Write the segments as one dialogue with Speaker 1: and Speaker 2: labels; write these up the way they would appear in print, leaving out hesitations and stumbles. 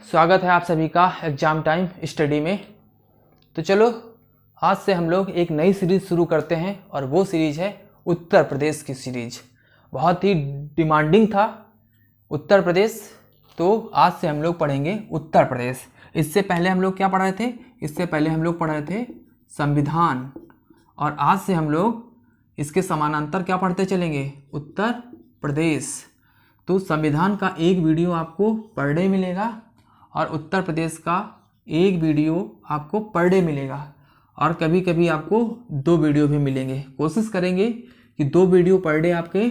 Speaker 1: स्वागत है आप सभी का एग्ज़ाम टाइम स्टडी में। तो चलो आज से हम लोग एक नई सीरीज़ शुरू करते हैं और वो सीरीज़ है उत्तर प्रदेश की सीरीज़। बहुत ही डिमांडिंग था उत्तर प्रदेश, तो आज से हम लोग पढ़ेंगे उत्तर प्रदेश। इससे पहले हम लोग क्या पढ़ रहे थे? इससे पहले हम लोग पढ़ रहे थे संविधान, और आज से हम लोग इसके समानांतर क्या पढ़ते चलेंगे? उत्तर प्रदेश। तो संविधान का एक वीडियो आपको पर डे मिलेगा और उत्तर प्रदेश का एक वीडियो आपको पर डे मिलेगा, और कभी कभी आपको 2 वीडियो भी मिलेंगे। कोशिश करेंगे कि 2 वीडियो पर डे आपके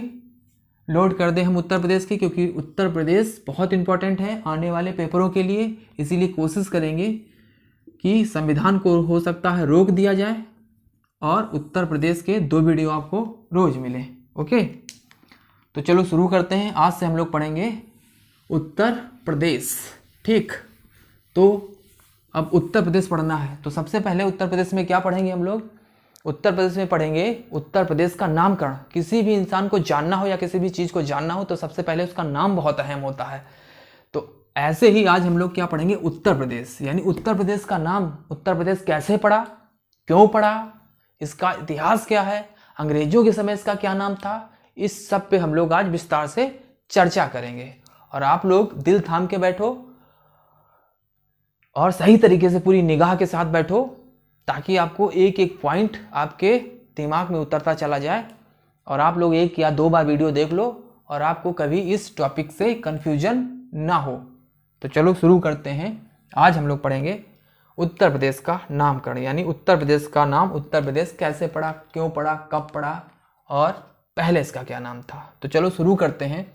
Speaker 1: लोड कर दें हम उत्तर प्रदेश के, क्योंकि उत्तर प्रदेश बहुत इंपॉर्टेंट है आने वाले पेपरों के लिए। इसीलिए कोशिश करेंगे कि संविधान को हो सकता है रोक दिया जाए और उत्तर प्रदेश के 2 वीडियो आपको रोज मिले। ओके, तो चलो शुरू करते हैं। आज से हम लोग पढ़ेंगे उत्तर प्रदेश। ठीक, तो अब उत्तर प्रदेश पढ़ना है तो सबसे पहले उत्तर प्रदेश में क्या पढ़ेंगे हम लोग? उत्तर प्रदेश में पढ़ेंगे उत्तर प्रदेश का नामकरण। किसी भी इंसान को जानना हो या किसी भी चीज़ को जानना हो तो सबसे पहले उसका नाम बहुत अहम होता है। तो ऐसे ही आज हम लोग क्या पढ़ेंगे? उत्तर प्रदेश, यानी उत्तर प्रदेश का नाम। उत्तर प्रदेश कैसे पड़ा, क्यों पड़ा, इसका इतिहास क्या है, अंग्रेजों के समय इसका क्या नाम था, इस सब पे हम लोग आज विस्तार से चर्चा करेंगे। और आप लोग दिल थाम के बैठो और सही तरीके से पूरी निगाह के साथ बैठो, ताकि आपको एक एक पॉइंट आपके दिमाग में उतरता चला जाए और आप लोग 1 या 2 बार वीडियो देख लो और आपको कभी इस टॉपिक से कंफ्यूजन ना हो। तो चलो शुरू करते हैं। आज हम लोग पढ़ेंगे उत्तर प्रदेश का नामकरण, यानी उत्तर प्रदेश का नाम उत्तर प्रदेश कैसे पड़ा, क्यों पड़ा, कब पड़ा और पहले इसका क्या नाम था। तो चलो शुरू करते हैं।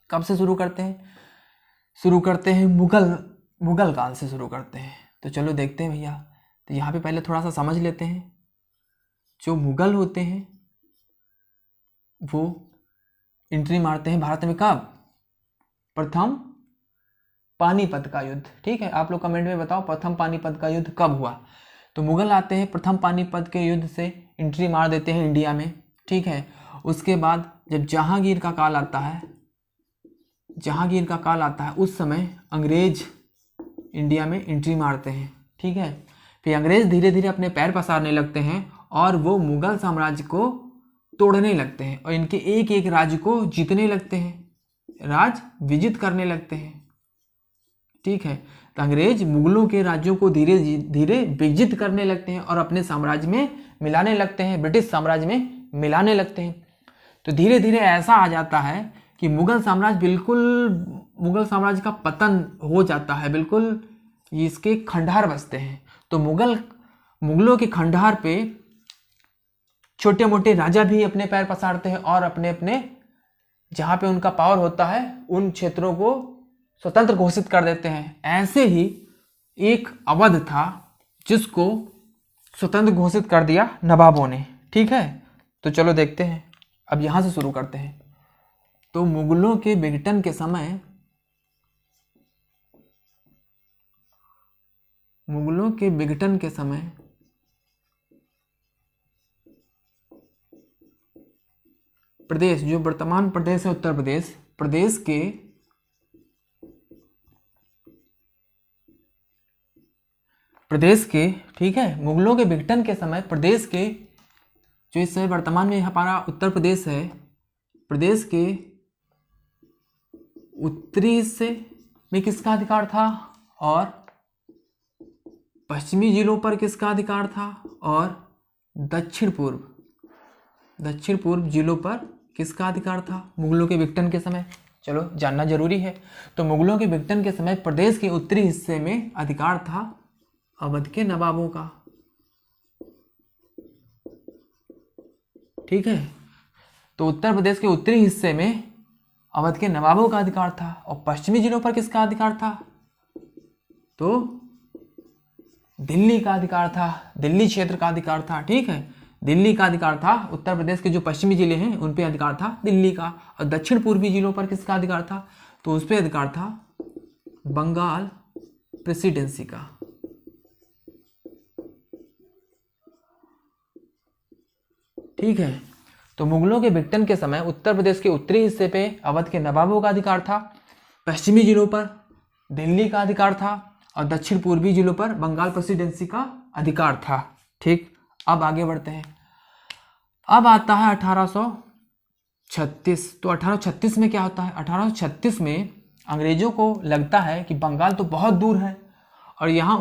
Speaker 1: कब से शुरू करते हैं? शुरू करते हैं मुगल काल से शुरू करते हैं। तो चलो देखते हैं भैया। तो यहाँ पे पहले थोड़ा सा समझ लेते हैं। जो मुगल होते हैं वो एंट्री मारते हैं भारत में कब? प्रथम पानीपत का युद्ध। ठीक है, आप लोग कमेंट में बताओ प्रथम पानीपत का युद्ध कब हुआ। तो मुगल आते हैं, प्रथम पानीपत के युद्ध से एंट्री मार देते हैं इंडिया में। ठीक है, उसके बाद जब जहांगीर का काल आता है, उस समय अंग्रेज इंडिया में एंट्री मारते हैं। ठीक है, फिर अंग्रेज धीरे धीरे अपने पैर पसारने लगते हैं और वो मुगल साम्राज्य को तोड़ने लगते हैं और इनके एक एक राज्य को जीतने लगते हैं, राज विजित करने लगते हैं। ठीक है, तो अंग्रेज मुगलों के राज्यों को धीरे धीरे विजित करने लगते हैं और अपने साम्राज्य में मिलाने लगते हैं, ब्रिटिश साम्राज्य में मिलाने लगते हैं। तो धीरे धीरे ऐसा आ जाता है कि मुगल साम्राज्य का पतन हो जाता है, बिल्कुल इसके खंडहर बसते हैं। तो मुगलों के खंडहर पे छोटे मोटे राजा भी अपने पैर पसारते हैं और अपने अपने जहाँ पे उनका पावर होता है उन क्षेत्रों को स्वतंत्र घोषित कर देते हैं। ऐसे ही एक अवध था जिसको स्वतंत्र घोषित कर दिया नवाबों ने। ठीक है, तो चलो देखते हैं। अब यहाँ से शुरू करते हैं। तो मुगलों के विघटन के समय प्रदेश, जो वर्तमान प्रदेश है उत्तर प्रदेश, प्रदेश के ठीक है, मुगलों के विघटन के समय प्रदेश के, जो इस समय वर्तमान में हमारा उत्तर प्रदेश है, प्रदेश के उत्तरी हिस्से में किसका अधिकार था और पश्चिमी जिलों पर किसका अधिकार था और दक्षिण पूर्व जिलों पर किसका अधिकार था मुगलों के विघटन के समय? चलो जानना जरूरी है। तो मुगलों के विघटन के समय प्रदेश के उत्तरी हिस्से में अधिकार था अवध के नवाबों का। ठीक है, तो उत्तर प्रदेश के उत्तरी हिस्से में अवध के नवाबों का अधिकार था और पश्चिमी जिलों पर किसका अधिकार था? तो दिल्ली का अधिकार था, दिल्ली क्षेत्र का अधिकार था। ठीक है, दिल्ली का अधिकार था। उत्तर प्रदेश के जो पश्चिमी जिले हैं उन पे अधिकार था दिल्ली का, और दक्षिण पूर्वी जिलों पर किसका अधिकार था? तो उस पे अधिकार था बंगाल प्रेसिडेंसी का। ठीक है, तो मुगलों के विघटन के समय उत्तर प्रदेश के उत्तरी हिस्से पे अवध के नवाबों का अधिकार था, पश्चिमी जिलों पर दिल्ली का अधिकार था और दक्षिण पूर्वी जिलों पर बंगाल प्रेसिडेंसी का अधिकार था। ठीक, अब आगे बढ़ते हैं। अब आता है 1836। तो 1836 में क्या होता है? 1836 में अंग्रेजों को लगता है कि बंगाल तो बहुत दूर है और यहाँ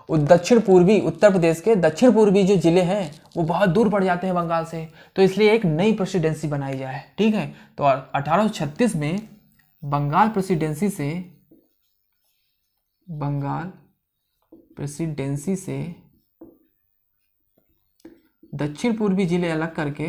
Speaker 1: दक्षिण पूर्वी उत्तर प्रदेश के दक्षिण पूर्वी जो जिले हैं वो बहुत दूर पड़ जाते हैं बंगाल से, तो इसलिए एक नई प्रेसिडेंसी बनाई जाए। ठीक है, तो 1836 में बंगाल प्रेसिडेंसी से दक्षिण पूर्वी जिले अलग करके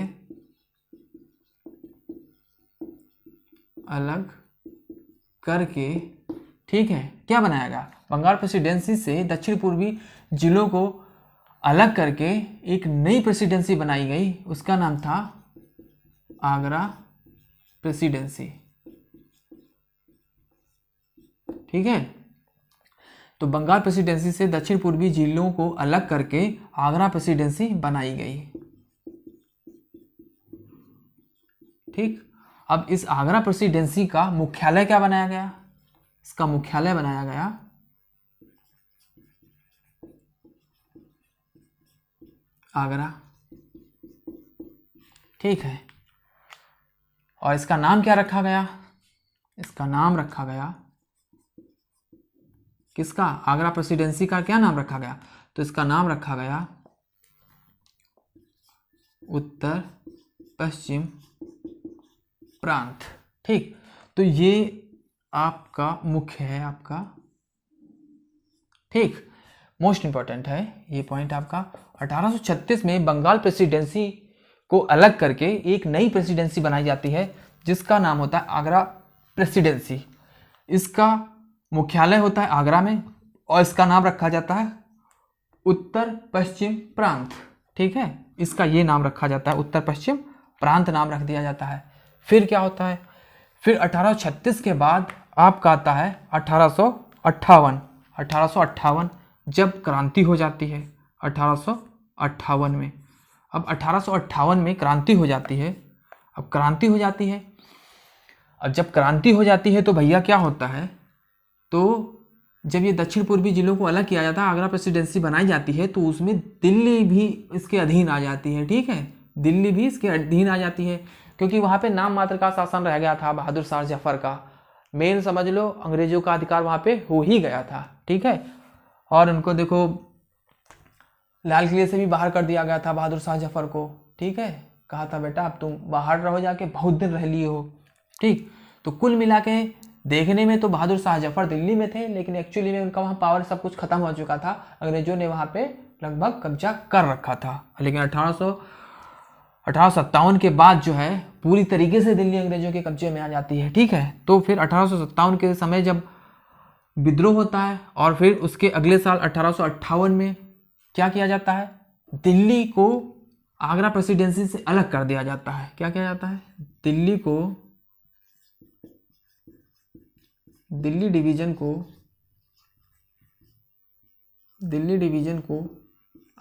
Speaker 1: ठीक है, क्या बनाया गया? बंगाल प्रेसिडेंसी से दक्षिण पूर्वी जिलों को अलग करके एक नई प्रेसिडेंसी बनाई गई, उसका नाम था आगरा प्रेसिडेंसी। ठीक है, तो बंगाल प्रेसिडेंसी से दक्षिण पूर्वी जिलों को अलग करके आगरा प्रेसिडेंसी बनाई गई। ठीक, अब इस आगरा प्रेसिडेंसी का मुख्यालय क्या बनाया गया? इसका मुख्यालय बनाया गया आगरा। ठीक है, और इसका नाम क्या रखा गया? इसका नाम रखा गया किसका? आगरा प्रेसिडेंसी का क्या नाम रखा गया? तो इसका नाम रखा गया उत्तर पश्चिम प्रांत। ठीक, तो ये आपका मुख्य है आपका। ठीक, मोस्ट इंपॉर्टेंट है ये पॉइंट आपका। 1836 में बंगाल प्रेसिडेंसी को अलग करके एक नई प्रेसिडेंसी बनाई जाती है जिसका नाम होता है आगरा प्रेसिडेंसी। इसका मुख्यालय होता है आगरा में और इसका नाम रखा जाता है उत्तर पश्चिम प्रांत। ठीक है, इसका ये नाम रखा जाता है, उत्तर पश्चिम प्रांत नाम रख दिया जाता है। फिर क्या होता है? फिर 1836 के बाद आपका आता है 1858। 1858 जब क्रांति हो जाती है 1858 में। अब 1858 में क्रांति हो जाती है। अब क्रांति हो जाती है, अब जब क्रांति हो जाती है तो भैया क्या होता है? तो जब ये दक्षिण पूर्वी जिलों को अलग किया जाता है, आगरा प्रेसिडेंसी बनाई जाती है, तो उसमें दिल्ली भी इसके अधीन आ जाती है। ठीक है, दिल्ली भी इसके अधीन आ जाती है क्योंकि वहाँ पे नाम मात्र का शासन रह गया था बहादुर शाह जफर का। मेन समझ लो अंग्रेजों का अधिकार वहाँ पे हो ही गया था। ठीक है, और उनको देखो लाल किले से भी बाहर कर दिया गया था बहादुर शाह जफर को। ठीक है, कहा था बेटा अब तुम बाहर रहो जाके, बहुत दिन रह लिए हो। ठीक, तो कुल मिला के देखने में तो बहादुर शाह जफर दिल्ली में थे, लेकिन एक्चुअली में उनका वहाँ पावर सब कुछ खत्म हो चुका था। अंग्रेजों ने वहाँ पे लगभग कब्जा कर रखा था। लेकिन 1857 के बाद जो है पूरी तरीके से दिल्ली अंग्रेजों के कब्जे में आ जाती है। ठीक है, तो फिर 1857 के समय जब विद्रोह होता है और फिर उसके अगले साल 1858 में क्या किया जाता है? दिल्ली को आगरा प्रेसिडेंसी से अलग कर दिया जाता है। क्या किया जाता है? दिल्ली डिवीजन को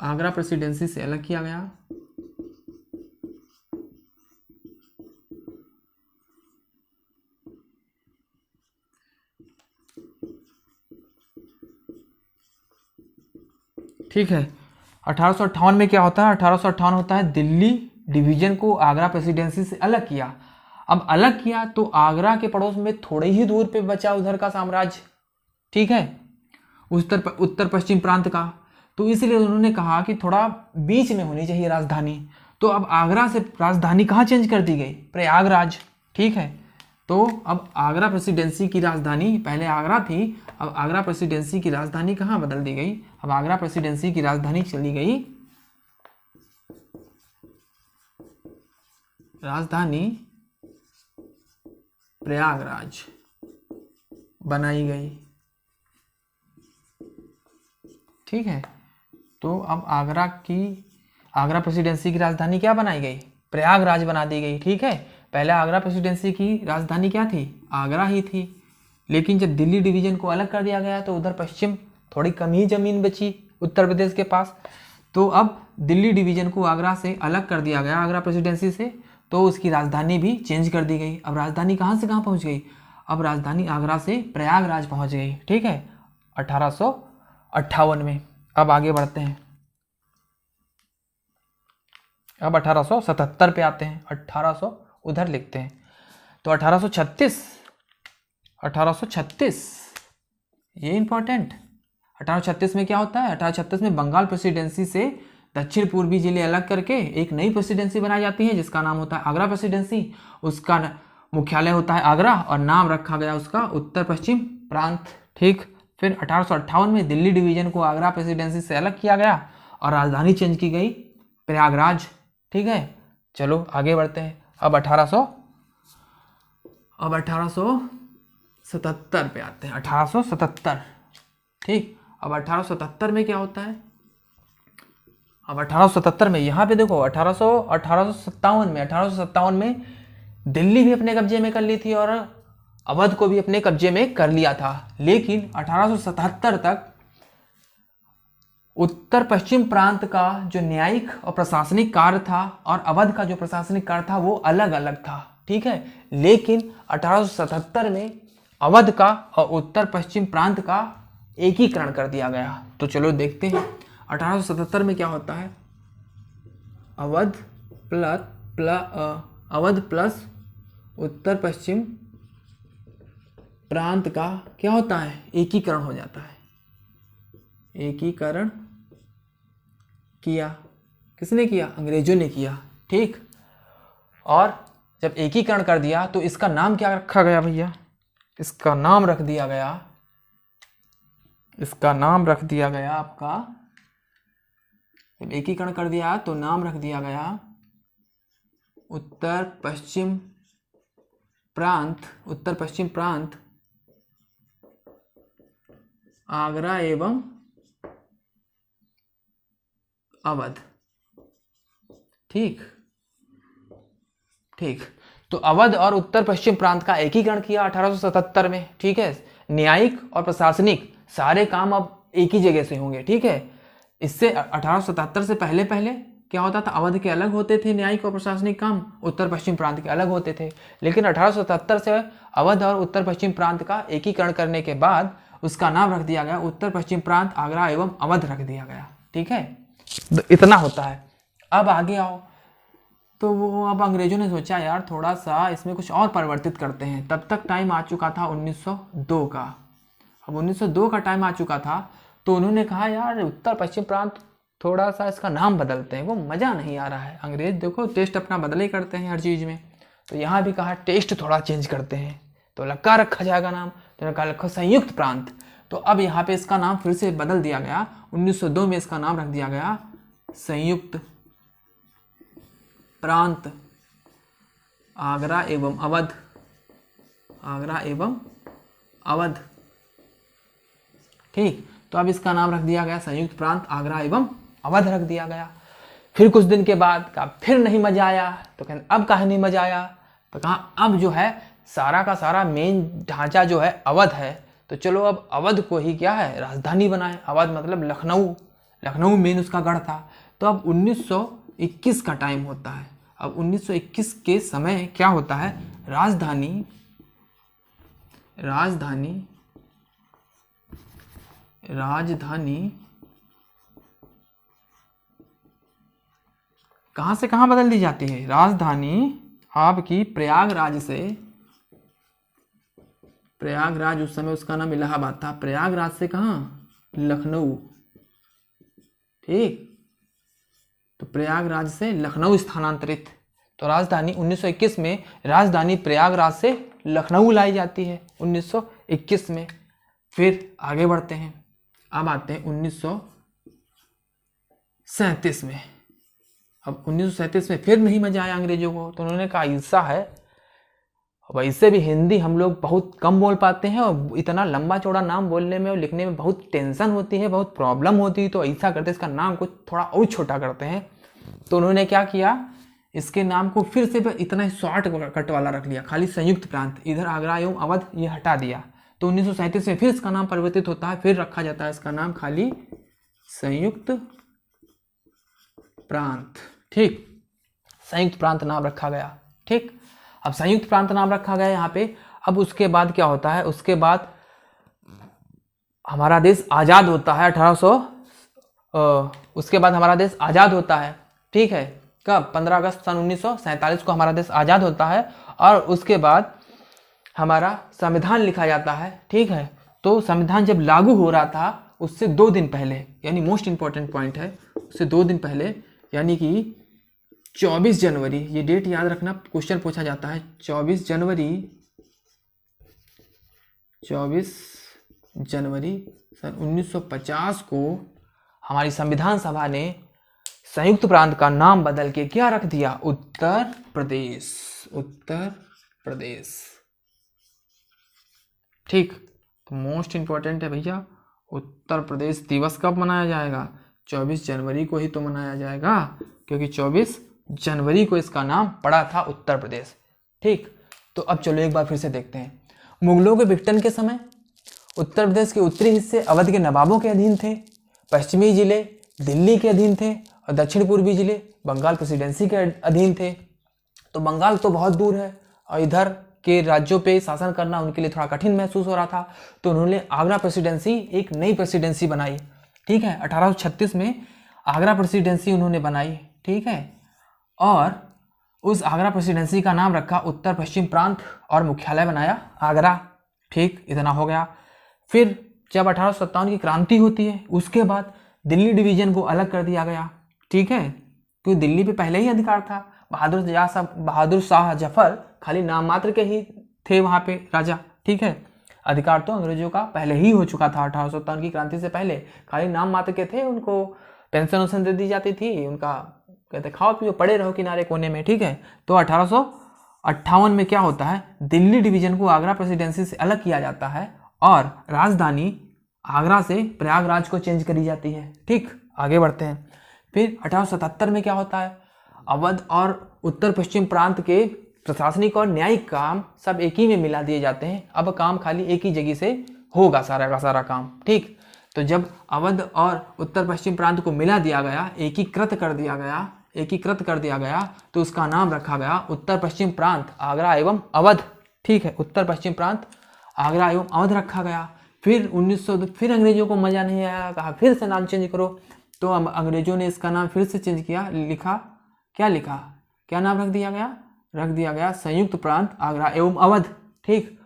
Speaker 1: आगरा प्रेसिडेंसी से अलग किया गया। ठीक है, 1858 में क्या होता है? 1858 होता है दिल्ली डिवीजन को आगरा प्रेसिडेंसी से अलग किया। अब अलग किया तो आगरा के पड़ोस में थोड़े ही दूर पे बचा उधर का साम्राज्य। ठीक है, उत्तर पश्चिम प्रांत का, तो इसलिए उन्होंने कहा कि थोड़ा बीच में होनी चाहिए राजधानी। तो अब आगरा से राजधानी कहाँ चेंज कर दी गई? प्रयागराज। ठीक है, तो अब आगरा प्रेसिडेंसी की राजधानी पहले आगरा थी, अब आगरा प्रेसिडेंसी की राजधानी कहाँ बदल दी गई? अब आगरा प्रेसिडेंसी की राजधानी चली गई, राजधानी प्रयागराज बनाई गई। ठीक है, तो अब आगरा प्रेसिडेंसी की राजधानी क्या बनाई गई? प्रयागराज बना दी गई। ठीक है, पहले आगरा प्रेसिडेंसी की राजधानी क्या थी? आगरा ही थी, लेकिन जब दिल्ली डिवीजन को अलग कर दिया गया तो उधर पश्चिम थोड़ी कम ही जमीन बची उत्तर प्रदेश के पास, तो अब दिल्ली डिवीजन को आगरा से अलग कर दिया गया, आगरा प्रेसिडेंसी से, तो उसकी राजधानी भी चेंज कर दी गई। अब राजधानी कहाँ से कहाँ पहुँच गई? अब राजधानी आगरा से प्रयागराज पहुंच गई, ठीक है, 1858 में। अब आगे बढ़ते हैं, अब 1877 पे आते हैं। 1800 उधर लिखते हैं, तो 1836 ये इंपॉर्टेंट। 1836 में क्या होता है? 1836 में बंगाल प्रेसिडेंसी से दक्षिण पूर्वी जिले अलग करके एक नई प्रेसिडेंसी बनाई जाती है जिसका नाम होता है आगरा प्रेसिडेंसी। उसका मुख्यालय होता है आगरा और नाम रखा गया उसका उत्तर पश्चिम प्रांत, ठीक। फिर 1858 में दिल्ली डिवीजन को आगरा प्रेसिडेंसी से अलग किया गया और राजधानी चेंज की गई प्रयागराज, ठीक है। चलो आगे बढ़ते हैं। अब 1877 पे आते हैं। 1877, ठीक। अब 1877 में क्या होता है? अब 1877 में यहाँ पे देखो 1857 में दिल्ली भी अपने कब्जे में कर ली थी और अवध को भी अपने कब्जे में कर लिया था। लेकिन 1877 तक उत्तर पश्चिम प्रांत का जो न्यायिक और प्रशासनिक कार्य था और अवध का जो प्रशासनिक कार्य था वो अलग अलग था, ठीक है। लेकिन 1877 में अवध का और उत्तर पश्चिम प्रांत का एकीकरण कर दिया गया। तो चलो देखते हैं 1877 में क्या होता है। अवध प्लस उत्तर पश्चिम प्रांत का क्या होता है? एकीकरण हो जाता है। एकीकरण किया, किसने किया? अंग्रेजों ने किया, ठीक। और जब एकीकरण कर दिया तो इसका नाम क्या रखा गया भैया? इसका नाम रख दिया गया आपका, जब एकीकरण कर दिया तो नाम रख दिया गया उत्तर पश्चिम प्रांत आगरा एवं अवध, ठीक। तो अवध और उत्तर पश्चिम प्रांत का एकीकरण किया 1877 में, ठीक है। न्यायिक और प्रशासनिक सारे काम अब एक ही जगह से होंगे, ठीक है। इससे 1877 से पहले क्या होता था? अवध के अलग होते थे न्यायिक और प्रशासनिक काम, उत्तर पश्चिम प्रांत के अलग होते थे। लेकिन 1877 से अवध और उत्तर पश्चिम प्रांत का एकीकरण करने के बाद उसका नाम रख दिया गया उत्तर पश्चिम प्रांत आगरा एवं अवध रख दिया गया, ठीक है। तो इतना होता है। अब आगे आओ, तो वो अब अंग्रेजों ने सोचा यार थोड़ा सा इसमें कुछ और परिवर्तित करते हैं। तब तक टाइम आ चुका था 1902 का। अब 1902 का टाइम आ चुका था तो उन्होंने कहा यार उत्तर पश्चिम प्रांत थोड़ा सा इसका नाम बदलते हैं, वो मज़ा नहीं आ रहा है। अंग्रेज देखो टेस्ट अपना बदले ही करते हैं हर चीज़ में, तो यहाँ भी कहा टेस्ट थोड़ा चेंज करते हैं, तो लक्का रखा जाएगा नाम। तो कहा रखो संयुक्त प्रांत। तो अब यहाँ पे इसका नाम फिर से बदल दिया गया। 1902 में इसका नाम रख दिया गया संयुक्त प्रांत आगरा एवं अवध, ठीक। तो अब इसका नाम रख दिया गया संयुक्त प्रांत आगरा एवं अवध रख दिया गया। फिर कुछ दिन के बाद कहा फिर नहीं मजा आया, तो कहते अब कहा नहीं मजा आया, तो कहा अब जो है सारा का सारा मेन ढांचा जो है अवध है, तो चलो अब अवध को ही क्या है राजधानी बनाए। अवध मतलब लखनऊ मेन उसका गढ़ था। तो अब 1921 का टाइम होता है। अब 1921 के समय क्या होता है? राजधानी कहां से कहां बदल दी जाती है? राजधानी आपकी प्रयागराज उस समय उसका नाम इलाहाबाद था। प्रयागराज से कहां? लखनऊ, ठीक। तो प्रयागराज से लखनऊ स्थानांतरित। तो राजधानी 1921 में राजधानी प्रयागराज से लखनऊ लाई जाती है 1921 में। फिर आगे बढ़ते हैं, अब आते हैं 1937 में। अब 1937 में फिर नहीं मजा आया अंग्रेजों को, तो उन्होंने कहा ऐसा है, वैसे भी हिंदी हम लोग बहुत कम बोल पाते हैं और इतना लंबा चौड़ा नाम बोलने में और लिखने में बहुत टेंशन होती है, बहुत प्रॉब्लम होती है, तो ऐसा करते इसका नाम कुछ थोड़ा और छोटा करते हैं। तो उन्होंने क्या किया, इसके नाम को फिर से इतना ही शॉर्ट कट वाला रख लिया, खाली संयुक्त प्रांत। इधर आगरा एवं अवध ये हटा दिया। तो 1937 में फिर इसका नाम परिवर्तित होता है, फिर रखा जाता है इसका नाम खाली संयुक्त प्रांत, ठीक। संयुक्त प्रांत नाम रखा गया, ठीक। अब संयुक्त प्रांत नाम रखा गया यहाँ पे अब उसके बाद क्या होता है, उसके बाद हमारा देश आज़ाद होता है 1800, उसके बाद हमारा देश आज़ाद होता है, ठीक है। कब? 15 अगस्त सन 1947 को हमारा देश आज़ाद होता है। और उसके बाद हमारा संविधान लिखा जाता है, ठीक है। तो संविधान जब लागू हो रहा था उससे 2 दिन पहले, यानी मोस्ट इंपॉर्टेंट पॉइंट है, उससे 2 दिन पहले यानी कि 24 जनवरी, ये डेट याद रखना, क्वेश्चन पूछा जाता है। 24 जनवरी सन 1950 को हमारी संविधान सभा ने संयुक्त प्रांत का नाम बदल के क्या रख दिया? उत्तर प्रदेश। उत्तर प्रदेश, ठीक। तो मोस्ट इंपॉर्टेंट है भैया, उत्तर प्रदेश दिवस कब मनाया जाएगा? 24 जनवरी को ही तो मनाया जाएगा, क्योंकि 24 जनवरी को इसका नाम पड़ा था उत्तर प्रदेश, ठीक। तो अब चलो एक बार फिर से देखते हैं। मुगलों के विघटन के समय उत्तर प्रदेश के उत्तरी हिस्से अवध के नवाबों के अधीन थे, पश्चिमी जिले दिल्ली के अधीन थे और दक्षिण पूर्वी जिले बंगाल प्रेसिडेंसी के अधीन थे। तो बंगाल तो बहुत दूर है और इधर के राज्यों पे शासन करना उनके लिए थोड़ा कठिन महसूस हो रहा था। तो उन्होंने आगरा प्रेसिडेंसी, एक नई प्रेसिडेंसी बनाई, ठीक है। 1836 में आगरा प्रेसिडेंसी उन्होंने बनाई, ठीक है। और उस आगरा प्रेसिडेंसी का नाम रखा उत्तर पश्चिम प्रांत और मुख्यालय बनाया आगरा, ठीक। इतना हो गया। फिर जब 1857 की क्रांति होती है उसके बाद दिल्ली डिवीजन को अलग कर दिया गया, ठीक है, क्योंकि दिल्ली पे पहले ही अधिकार था। बहादुर शाह जफर खाली नाम मात्र के ही थे वहाँ पे राजा, ठीक है। अधिकार तो अंग्रेजों का पहले ही हो चुका था, 1857 की क्रांति से पहले खाली नाम मात्र के थे। उनको पेंशन वेंशन दे दी जाती थी, उनका कहते खाओ पियो पड़े रहो किनारे कोने में, ठीक है। तो 1858 में क्या होता है, दिल्ली डिवीजन को आगरा प्रेसिडेंसी से अलग किया जाता है और राजधानी आगरा से प्रयागराज को चेंज करी जाती है, ठीक। आगे बढ़ते हैं। फिर 1877 में क्या होता है, अवध और उत्तर पश्चिम प्रांत के प्रशासनिक और न्यायिक काम सब एक ही में मिला दिए जाते हैं। अब काम खाली एक ही जगह से होगा, सारा का सारा काम, ठीक। तो जब अवध और उत्तर पश्चिम प्रांत को मिला दिया गया, एकीकृत कर दिया गया, तो उसका नाम रखा गया उत्तर पश्चिम प्रांत आगरा एवं अवध, ठीक है। उत्तर पश्चिम प्रांत आगरा एवं अवध रखा गया। फिर 1900 फिर अंग्रेजों को मजा नहीं आया, कहा फिर से नाम चेंज करो। तो अंग्रेजों ने इसका नाम फिर से चेंज किया, क्या नाम रख दिया गया संयुक्त प्रांत आगरा एवं अवध, ठीक।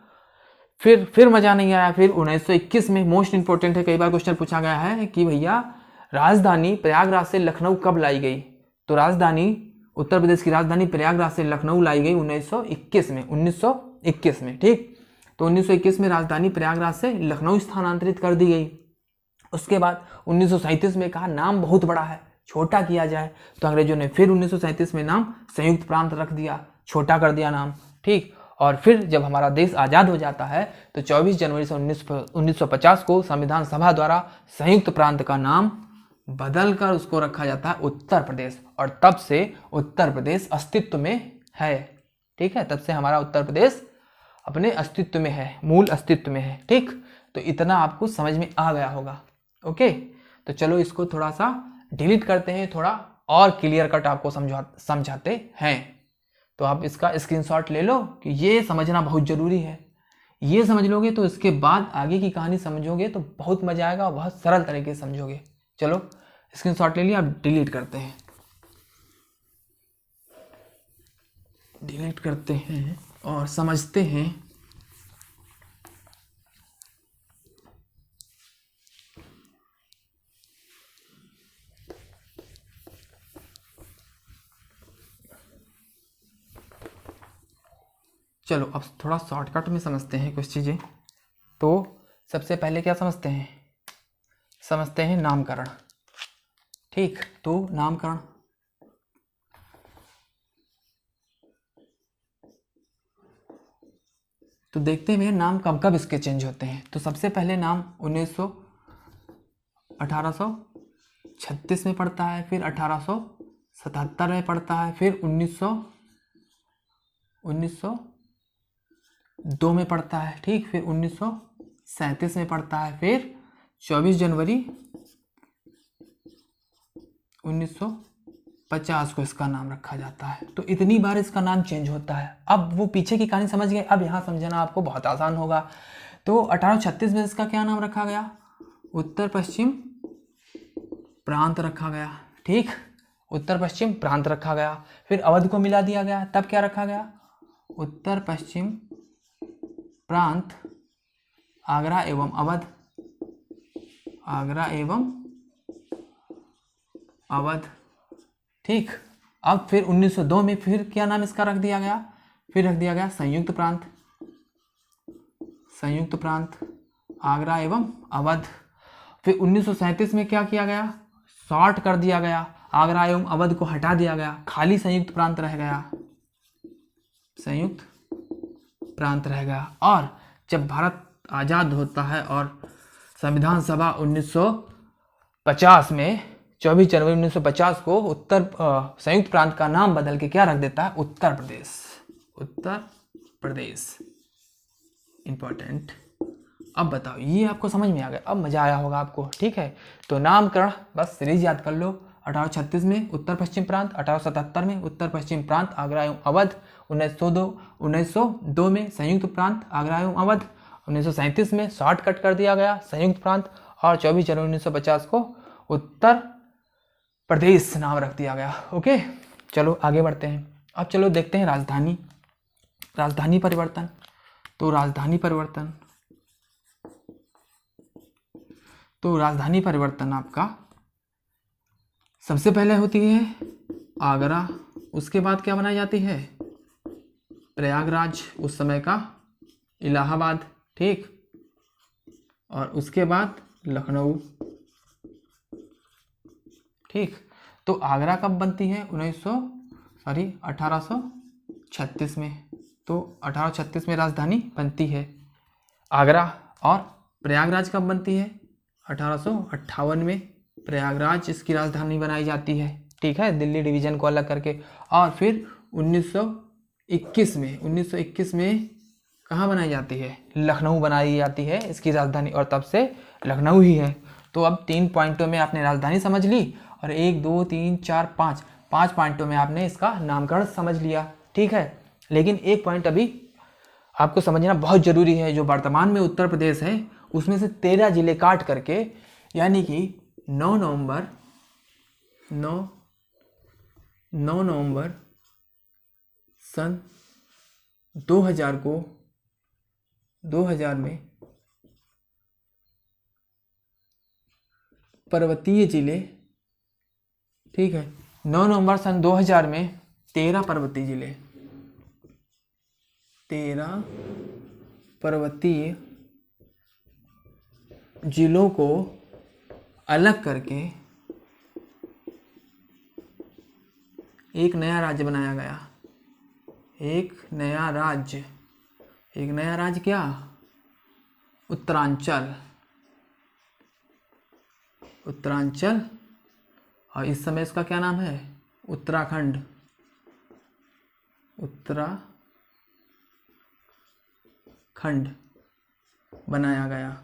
Speaker 1: फिर मजा नहीं आया। फिर 1921 में, मोस्ट इंपोर्टेंट है, कई बार क्वेश्चन पूछा गया है कि भैया राजधानी प्रयागराज से लखनऊ कब लाई गई? तो राजधानी, उत्तर प्रदेश की राजधानी प्रयागराज से लखनऊ लाई गई 1921 में, ठीक। तो 1921 में राजधानी प्रयागराज से लखनऊ स्थानांतरित कर दी गई। उसके बाद 1937 में कहा नाम बहुत बड़ा है, छोटा किया जाए। तो अंग्रेजों ने फिर 1937 में नाम संयुक्त प्रांत रख दिया, छोटा कर दिया नाम, ठीक। और फिर जब हमारा देश आज़ाद हो जाता है तो 24 जनवरी से 1950 को संविधान सभा द्वारा संयुक्त प्रांत का नाम बदल कर उसको रखा जाता है उत्तर प्रदेश। और तब से उत्तर प्रदेश अस्तित्व में है, ठीक है। तब से हमारा उत्तर प्रदेश अपने अस्तित्व में है, मूल अस्तित्व में है, ठीक। तो इतना आपको समझ में आ गया होगा, ओके। तो चलो इसको थोड़ा सा डिलीट करते हैं, थोड़ा और क्लियर कट आपको समझाते हैं। तो आप इसका स्क्रीनशॉट ले लो कि ये समझना बहुत ज़रूरी है। ये समझ लोगे तो इसके बाद आगे की कहानी समझोगे तो बहुत मजा आएगा और बहुत सरल तरीके से समझोगे। चलो स्क्रीनशॉट ले लिया, अब डिलीट करते हैं और समझते हैं। चलो अब थोड़ा शॉर्टकट में समझते हैं कुछ चीज़ें। तो सबसे पहले क्या समझते हैं नामकरण, ठीक। तो नामकरण, तो देखते हैं नाम कब कब इसके चेंज होते हैं। तो सबसे पहले नाम 1836 में पड़ता है, फिर 1877 में पड़ता है, फिर 1902 में पड़ता है, ठीक। फिर 1937 में पड़ता है, फिर 24 जनवरी 1950 50 को इसका नाम रखा जाता है। तो इतनी बार इसका नाम चेंज होता है। अब वो पीछे की कहानी समझ गए, अब यहाँ समझना आपको बहुत आसान होगा। तो 1836 में इसका क्या नाम रखा गया? उत्तर पश्चिम प्रांत रखा गया। ठीक, उत्तर पश्चिम प्रांत रखा गया। फिर अवध को मिला दिया गया, तब क्या रखा गया? उत्तर पश्चिम प्रांत आगरा एवं अवध, आगरा एवं अवध। ठीक, अब फिर 1902 में फिर क्या नाम इसका रख दिया गया? फिर रख दिया गया संयुक्त प्रांत, संयुक्त प्रांत आगरा एवं अवध। फिर 1937 में क्या किया गया? शॉर्ट कर दिया गया, आगरा एवं अवध को हटा दिया गया, खाली संयुक्त प्रांत रह गया, संयुक्त प्रांत रह गया। और जब भारत आज़ाद होता है और संविधान सभा 1950 में 24 जनवरी 1950 को संयुक्त प्रांत का नाम बदल के क्या रख देता है? उत्तर प्रदेश, उत्तर प्रदेश। इंपॉर्टेंट। अब बताओ, ये आपको समझ में आ गया? अब मजा आया होगा आपको। ठीक है, तो नामकरण बस सीरीज याद कर लो। 1836 में उत्तर पश्चिम प्रांत, 1877 में उत्तर पश्चिम प्रांत आगरा एवं अवध, 1902 में संयुक्त प्रांत आगरा एवं अवध, 1937 में शॉर्टकट कर दिया गया संयुक्त प्रांत, और 24 जनवरी 1950 को उत्तर प्रदेश नाम रख दिया गया। ओके, चलो आगे बढ़ते हैं। अब चलो देखते हैं राजधानी, राजधानी परिवर्तन। तो राजधानी परिवर्तन, तो राजधानी परिवर्तन आपका सबसे पहले होती है आगरा, उसके बाद क्या बनाई जाती है? प्रयागराज, उस समय का इलाहाबाद। ठीक, और उसके बाद लखनऊ। ठीक, तो आगरा कब बनती है? 1836 में। तो 1836 में राजधानी बनती है आगरा। और प्रयागराज कब बनती है? 1858 में प्रयागराज इसकी राजधानी बनाई जाती है। ठीक है, दिल्ली डिवीजन को अलग करके। और फिर 1921 में कहाँ बनाई जाती है? लखनऊ बनाई जाती है इसकी राजधानी, और तब से लखनऊ ही है। तो अब 3 पॉइंटों में आपने राजधानी समझ ली, और 1 2 3 4 5 पॉइंटों में आपने इसका नामकरण समझ लिया। ठीक है, लेकिन एक पॉइंट अभी आपको समझना बहुत ज़रूरी है। जो वर्तमान में उत्तर प्रदेश है उसमें से 13 जिले काट करके, यानी कि 9 नवंबर सन 2000 में पर्वतीय जिले, ठीक है, 9 नवंबर सन 2000 में 13 पर्वतीय जिले, 13 पर्वतीय जिलों को अलग करके एक नया राज्य बनाया गया। एक नया राज्य क्या? उत्तरांचल। और इस समय इसका क्या नाम है? उत्तराखंड बनाया गया।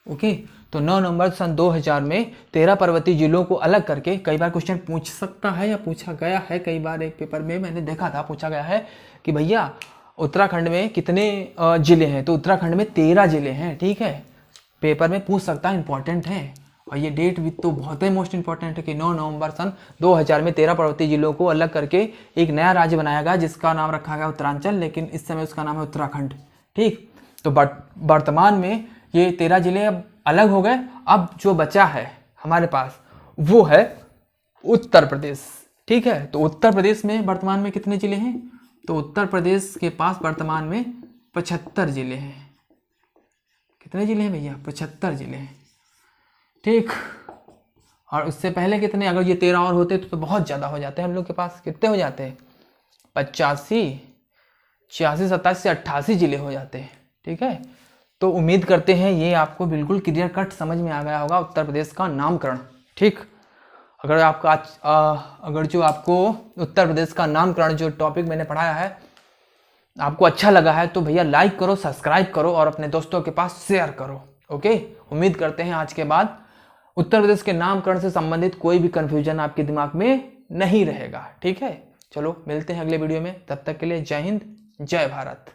Speaker 1: ओके, तो 9 नवंबर सन 2000 में 13 पर्वतीय जिलों को अलग करके, कई बार क्वेश्चन पूछ सकता है या पूछा गया है, कई बार एक पेपर में मैंने देखा था पूछा गया है कि भैया उत्तराखंड में कितने जिले हैं? तो उत्तराखंड में 13 जिले हैं। ठीक है, पेपर में पूछ सकता है, इंपॉर्टेंट है। और ये डेट भी तो बहुत ही मोस्ट इंपॉर्टेंट है कि 9 नवंबर सन 2000 में 13 पर्वतीय जिलों को अलग करके एक नया राज्य बनाया गया जिसका नाम रखा गया उत्तरांचल, लेकिन इस समय उसका नाम है उत्तराखंड। ठीक, तो वर्तमान में ये 13 जिले अब अलग हो गए। अब जो बचा है हमारे पास वो है उत्तर प्रदेश। ठीक है, तो उत्तर प्रदेश में वर्तमान में कितने जिले हैं? तो उत्तर प्रदेश के पास वर्तमान में 75 जिले हैं। कितने जिले हैं भैया? 75 जिले हैं। ठीक, और उससे पहले कितने? अगर ये 13 और होते तो बहुत ज़्यादा हो जाते हैं हम लोग के पास। कितने हो जाते हैं? 85, 86, 87 से 88 जिले हो जाते हैं। ठीक है, तो उम्मीद करते हैं ये आपको बिल्कुल क्लियर कट समझ में आ गया होगा उत्तर प्रदेश का नामकरण। ठीक, अगर जो आपको उत्तर प्रदेश का नामकरण जो टॉपिक मैंने पढ़ाया है आपको अच्छा लगा है तो भैया लाइक करो, सब्सक्राइब करो और अपने दोस्तों के पास शेयर करो। ओके, उम्मीद करते हैं आज के बाद उत्तर प्रदेश के नामकरण से संबंधित कोई भी कंफ्यूजन आपके दिमाग में नहीं रहेगा। ठीक है, चलो मिलते हैं अगले वीडियो में, तब तक के लिए जय हिंद, जय भारत।